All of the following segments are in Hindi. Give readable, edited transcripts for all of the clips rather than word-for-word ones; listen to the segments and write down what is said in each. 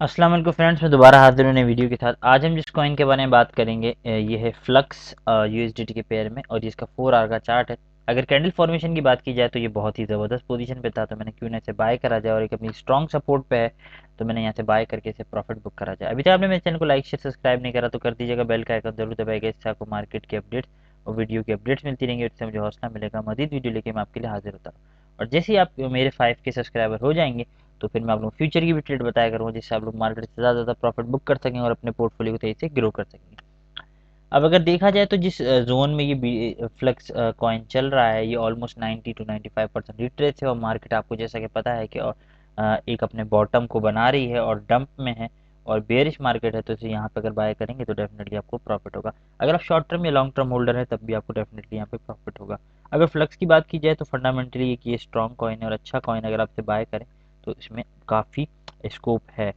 अस्सलाम वालेकुम फ्रेंड्स, मैं दोबारा हाजिर हूँ नई वीडियो के साथ। आज हम जिस कॉइन के बारे में बात करेंगे ये है फ्लक्स यूएसडीटी के पेयर में, और ये इसका 4 आवर का चार्ट है। अगर कैंडल फॉर्मेशन की बात की जाए तो ये बहुत ही ज़बरदस्त पोजीशन पे था, तो मैंने क्यों ना इसे बाय करा जाए, और एक अपनी स्ट्रॉन्ग सपोर्ट पे है तो मैंने यहाँ से बाय करके इसे प्रॉफिट बुक करा जाए। अभी तक आपने मेरे चैनल को लाइक शेयर सब्सक्राइब नहीं करा तो कर दीजिएगा, बेल का आइकन जरूर दबाइएगा, इससे आपको मार्केट की अपडेट्स और वीडियो की अपडेट्स मिलती रहेंगी, इससे मुझे हौसला मिलेगा मजीद वीडियो लेके मैं आपके लिए हाजिर होता हूँ। और जैसे ही आप मेरे 5K सब्सक्राइबर हो जाएंगे तो फिर मैं आप लोग फ्यूचर की भी ट्रेड बताया करूँगा, जिससे आप लोग मार्केट से ज़्यादा प्रॉफिट बुक कर सकेंगे और अपने पोर्टफोलियो को तेजी से ग्रो कर सकेंगे। अब अगर देखा जाए तो जिस जोन में ये फ्लक्स कॉइन चल रहा है, ये ऑलमोस्ट 90 to 95% रिट्रेस है, और मार्केट आपको जैसा कि पता है कि एक अपने बॉटम को बना रही है और डंप में है और बेयरिश मार्केट है, तो इसे यहाँ पे अगर बाय करेंगे तो डेफिनेटली आपको प्रॉफिट होगा। अगर आप शॉर्ट टर्म या लॉन्ग टर्म होल्डर है तब भी आपको डेफिनेटली यहाँ पे प्रॉफिट होगा। अगर फ्लक्स की बात की जाए तो फंडामेंटली ये स्ट्रॉन्ग कॉइन है और अच्छा कॉइन, अगर आप इसे बाय करें तो इसमें काफ़ी स्कोप है।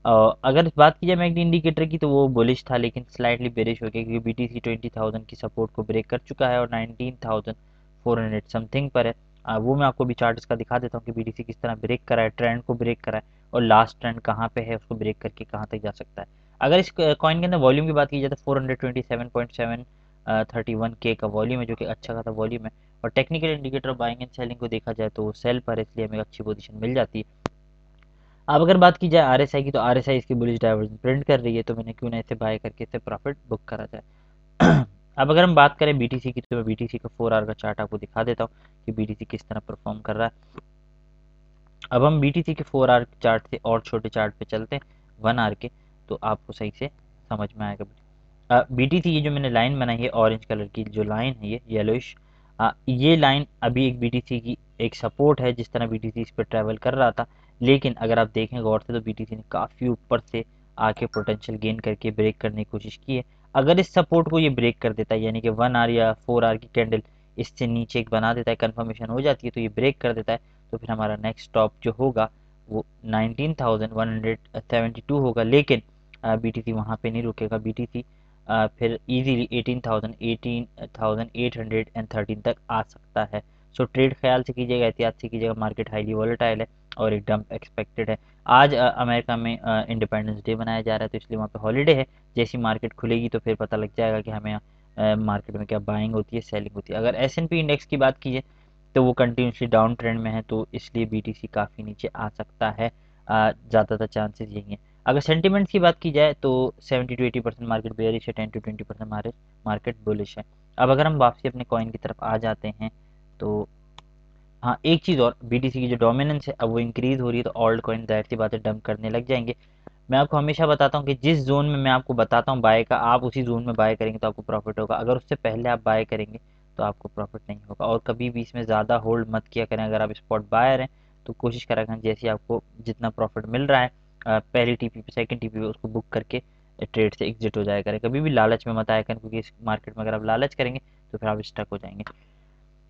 अगर इस बात की जाए मैकडी इंडिकेटर की तो वो बुलिश था, लेकिन स्लाइटली बेरिश हो गया क्योंकि बीटीसी 20,000 की सपोर्ट को ब्रेक कर चुका है और 19,400 समथिंग पर है। वो मैं आपको भी चार्ट इसका दिखा देता हूँ कि बीटीसी किस तरह ब्रेक करा है, ट्रेंड को ब्रेक करा है और लास्ट ट्रेंड कहाँ पे है, उसको ब्रेक करके कहाँ तक जा सकता है। अगर इस कॉइन के अंदर वॉल्यूम की बात की जाए तो 427.731 के का वॉल्यूम है, जो कि अच्छा खासा वॉल्यूम है। और technical indicator buying and selling को देखा जाए तो वो सेल पर है, इसलिए हमें अच्छी पोजीशन मिल जाती है। अब अगर बात की जाए आरएसआई की तो आरएसआई इसकी बुलिश डाइवर्जन प्रिंट कर रही है, तो मैंने क्यों ना इसे बाय करके इसे प्रॉफिट बुक करा जाए। अब अगर हम बात करें बीटीसी की तो मैं बीटीसी का 4 आवर का चार्ट आपको दिखा देता हूँ कि बीटीसी किस तरह परफॉर्म कर रहा है। अब हम बीटीसी के 4 आवर चार्ट से और छोटे चार्ट पे चलते हैं, 1 आवर के, तो आपको सही से समझ में आएगा। बीटीसी ये जो मैंने लाइन बनाई है ऑरेंज कलर की जो लाइन है ये येलोइश, ये लाइन अभी एक बीटीसी की एक सपोर्ट है, जिस तरह बीटीसी इस पर ट्रैवल कर रहा था। लेकिन अगर आप देखें गौर से तो बीटीसी ने काफ़ी ऊपर से आके पोटेंशियल गेन करके ब्रेक करने की कोशिश की है। अगर इस सपोर्ट को ये ब्रेक कर देता है, यानी कि 1 आवर या 4 आवर की कैंडल इससे नीचे एक बना देता है, कंफर्मेशन हो जाती है तो ये ब्रेक कर देता है, तो फिर हमारा नेक्स्ट स्टॉप जो होगा वो 19,172 होगा। लेकिन बीटीसी वहाँ पे नहीं रुकेगा, बीटीसी फिर इजीली 18,813 तक आ सकता है। सो ट्रेड ख्याल से कीजिएगा, एहतियात से कीजिएगा, मार्केट हाईली वॉलेटाइल है और एक डंप एक्सपेक्टेड है। आज अमेरिका में इंडिपेंडेंस डे मनाया जा रहा है, तो इसलिए वहाँ पे हॉलीडे है। जैसी मार्केट खुलेगी तो फिर पता लग जाएगा कि हमें मार्केट में क्या बाइंग होती है, सेलिंग होती है। अगर एस&पी इंडेक्स की बात कीजिए तो वो कंटिन्यूसली डाउन ट्रेंड में है, तो इसलिए बीटीसी काफ़ी नीचे आ सकता है। ज़्यादातर चांसेस यही हैं। अगर सेंटिमेंट्स की बात की जाए तो 70 to 80% मार्केट बेयरिश है, 10 to 20% मार्केट बुलिश है। अब अगर हम वापसी अपने कॉइन की तरफ आ जाते हैं तो हाँ, एक चीज़ और, बीटीसी की जो डोमिनेंस है अब वो इंक्रीज हो रही है, तो ऑल्ट कॉइन जाहिर सी बात है डंप करने लग जाएंगे। मैं आपको हमेशा बताता हूँ कि जिस जोन में मैं आपको बताता हूँ बाय का, आप उसी जोन में बाय करेंगे तो आपको प्रॉफिट होगा। अगर उससे पहले आप बाय करेंगे तो आपको प्रॉफिट नहीं होगा। और कभी भी इसमें ज़्यादा होल्ड मत किया करें। अगर आप स्पॉट बायर हैं तो कोशिश करा करें जैसे आपको जितना प्रॉफिट मिल रहा है पहली टीपी पे सेकंड टीपी पे उसको बुक करके ट्रेड से एग्जिट हो जाया करें। कभी भी लालच में मत आया करें, क्योंकि इस मार्केट में अगर आप लालच करेंगे तो फिर आप स्टक हो जाएंगे।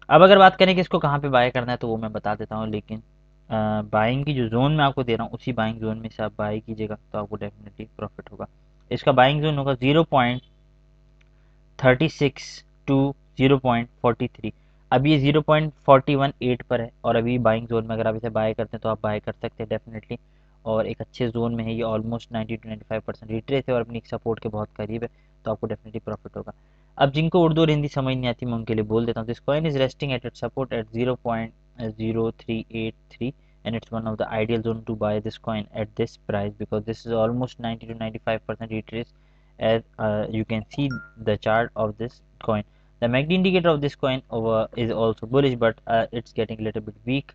अब अगर बात करें कि इसको कहाँ पे बाय करना है तो वो मैं बता देता हूँ, लेकिन बाइंग की जो जोन मैं आपको दे रहा हूँ उसी बाइंग जोन में से आप बाय कीजिएगा तो आपको डेफिनेटली प्रॉफिट होगा। इसका बाइंग जोन होगा 0.36 to 0.43। अभी ये 0.418 पर है और अभी बाइंग जोन में अगर आप इसे बाय करते हैं तो आप बाय कर सकते हैं डेफिनेटली। और एक अच्छे जोन में है, ये ऑलमोस्ट 90 to 95% रिट्रेस है और अपनी सपोर्ट के बहुत करीब है, तो आपको डेफिनेटली प्रॉफिट होगा। अब जिनको उर्दू और हिंदी समझ नहीं आती मैं उनके लिए बोल देता हूँ। This coin is resting at its support at 0.0383 and it's one of the ideal zone to buy this coin at this price, because this is almost 90 to 95% retrace, as you can see the chart of this coin. The MACD indicator of this coin over is also bullish, but it's getting a little bit weak.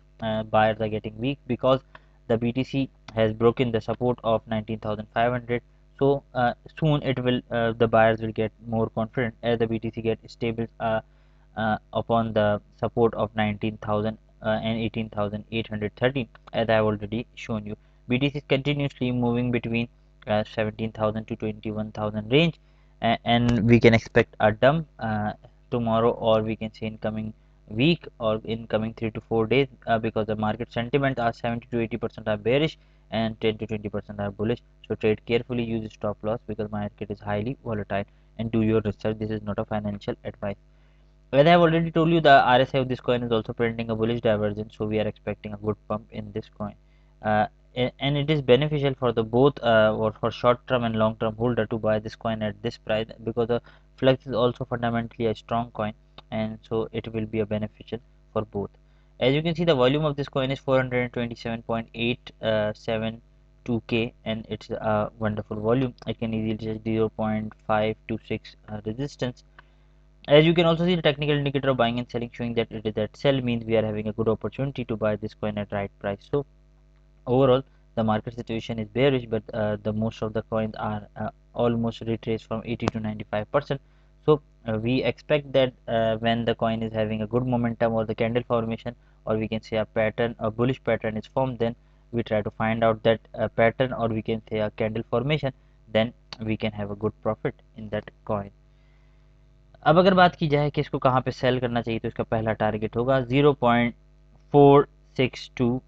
Buyers are getting weak because the BTC has broken the support of 19,500. So soon it will the buyers will get more confident as the BTC get stable upon the support of 19,000 and 18,813, as I have already shown you. BTC is continuously moving between 17,000 to 21,000 range, and we can expect a dump tomorrow, or we can say in coming week or in coming 3 to 4 days, because the market sentiment are 70 to 80% are bearish and 10 to 20% are bullish. So trade carefully, use stop loss because market is highly volatile, and do your research. This is not a financial advice. As I have already told you, the RSI of this coin is also printing a bullish divergence, so we are expecting a good pump in this coin. and it is beneficial for the both or for short term and long term holder to buy this coin at this price, because the Flux is also fundamentally a strong coin, and so it will be a beneficial for both. As you can see, the volume of this coin is 427.872k, and it's a wonderful volume. I can easily just 0.526 resistance. As you can also see, the technical indicator of buying and selling showing that it is at sell, means we are having a good opportunity to buy this coin at right price. So overall, the market situation is bearish, but the most of the coins are almost retraced from 80 to 95%. So we expect that when the coin is having a good momentum, or the candle formation, or we can say a pattern, a bullish pattern is formed, then we try to find out that pattern, or we can say a candle formation, then we can have a good profit in that coin. अब अगर बात की जाए कि इसको कहाँ पे सेल करना चाहिए, तो इसका पहला टारगेट होगा 0.462,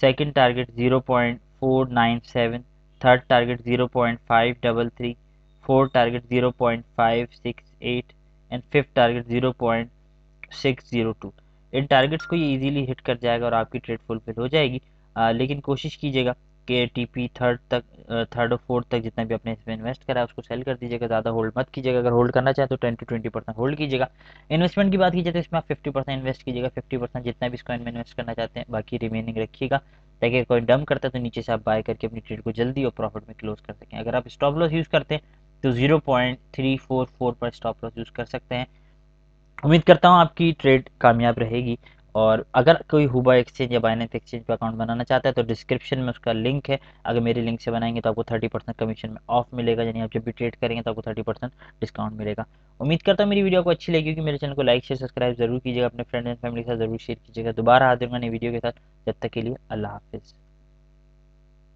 second target 0.497, third target 0.533, fourth target 0.568 and fifth target 0.602। In targets को ये इजीली हिट कर जाएगा और आपकी ट्रेड फुलफिल हो जाएगी। लेकिन कोशिश कीजिएगा कि टीपी थर्ड और फोर्थ तक जितना भी आपने इसमें इन्वेस्ट करा है उसको सेल कर दीजिएगा, ज़्यादा होल्ड मत कीजिएगा। अगर होल्ड करना चाहे तो 10 to 20% होल्ड कीजिएगा। इन्वेस्टमेंट की बात की जाए तो इसमें आप 50% इन्वेस्ट कीजिएगा, 50% जितना भी इस कॉइन में इन्वेस्ट करना चाहते हैं, बाकी रिमेनिंग रखिएगा, ताकि कोई डंप करता है तो नीचे से आप बाय करके अपनी ट्रेड को जल्दी और प्रॉफिट में क्लोज कर सकें। अगर आप स्टॉप लॉस यूज़ करते हैं तो 0.344 पर स्टॉप लॉस यूज़ कर सकते हैं। उम्मीद करता हूँ आपकी ट्रेड कामयाब रहेगी। और अगर कोई हुबा एक्सचेंज या बाइनेंस एक्सचेंज पे अकाउंट बनाना चाहता है तो डिस्क्रिप्शन में उसका लिंक है। अगर मेरे लिंक से बनाएंगे तो आपको 30% कमीशन में ऑफ मिलेगा, यानी आप जब भी ट्रेड करेंगे तो आपको 30% डिस्काउंट मिलेगा। उम्मीद करता हूँ मेरी वीडियो को अच्छी लगी, क्योंकि मेरे चैनल को लाइक शेयर सब्सक्राइब जरूर कीजिएगा, अपने फ्रेंड एंड फैमिली के साथ जरूर शेयर कीजिएगा। दोबारा हाजिर होंगे नई वीडियो के साथ, जब तक के लिए अल्लाह हाफिज़।